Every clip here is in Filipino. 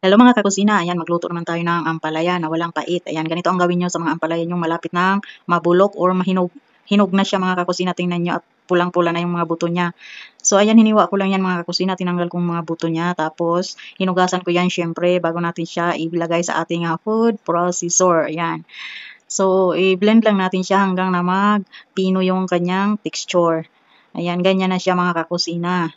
Hello mga kakusina, ayan magluto naman tayo ng ampalaya na walang pait. Ayan, ganito ang gawin nyo sa mga ampalaya nyo malapit ng mabulok or hinog na siya mga kakusina. Tingnan nyo at pulang-pula na yung mga buto niya. So ayan, hiniwa ko lang yan mga kakusina, tinanggal kong mga buto niya. Tapos hinugasan ko yan syempre bago natin siya ilagay sa ating food processor. Ayan. So i-blend lang natin siya hanggang na magpino yung kanyang texture. Ayan, ganyan na siya mga kakusina.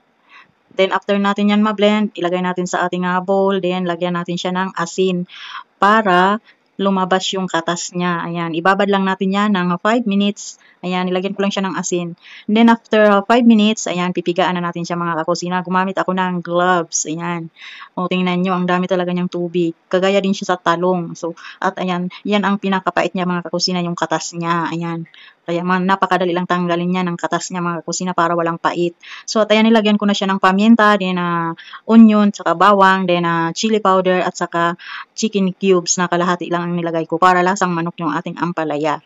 Then after natin yan ma-blend, ilagay natin sa ating bowl, then lagyan natin siya ng asin para lumabas yung katas niya. Ayan, ibabad lang natin yan ng 5 minutes. Ayan, ilagyan ko lang siya ng asin. And then after 5 minutes, ayan, pipigaan na natin siya mga kakusina. Gumamit ako ng gloves. Ayan. O, tingnan nyo, ang dami talaga niyang tubig. Kagaya din siya sa talong. So, at ayan, yan ang pinakapait niya mga kakusina, yung katas niya. Ayan. Kaya napakadali lang tanggalin niya ng katas niya mga kakusina para walang pait. So, at ayan, nilagyan ko na siya ng paminta, then onion, saka bawang, then chili powder, at saka chicken cubes na kalahati lang ang nilagay ko para lasang manok yung ating ampalaya.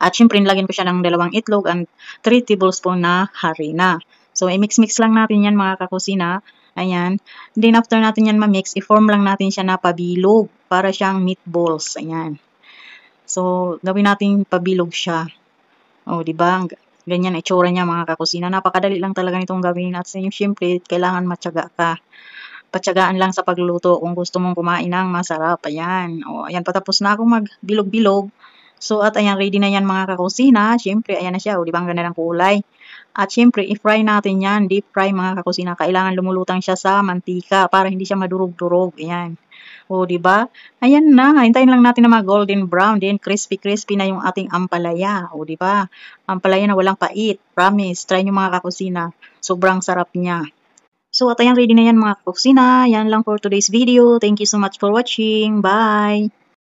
At syempre, nilagyan ko siya ng 2 itlog and 3 tablespoon na harina. So, i-mix-mix lang natin yan mga kakusina. Ayan. Then, after natin yan ma-mix, i-form lang natin siya na pabilog para siyang meatballs. Ayan. So, gawin natin pabilog siya. O, di ba? Ganyan itsura niya mga kakusina. Napakadali lang talaga nitong gawin. At syempre, kailangan matyaga ka. Patyagaan lang sa pagluluto kung gusto mong kumain ng masarap. Ayan. O, ayan, patapos na akong magbilog-bilog. So, at ayan, ready na yan mga kakusina. Syempre, ayan na siya. O, di ba? Ang ganda ng kulay. At syempre, i-fry natin yan. Deep fry mga kakusina. Kailangan lumulutang siya sa mantika para hindi siya madurog-durog. Ayan. O, di ba? Ayan na. Hintayin lang natin na mga golden brown. Then, crispy-crispy na yung ating ampalaya. O, di ba? Ampalaya na walang pait. Promise. Try nyo mga kakusina. Sobrang sarap niya. So, at ayan, ready na yan mga kakusina. Yan lang for today's video. Thank you so much for watching. Bye!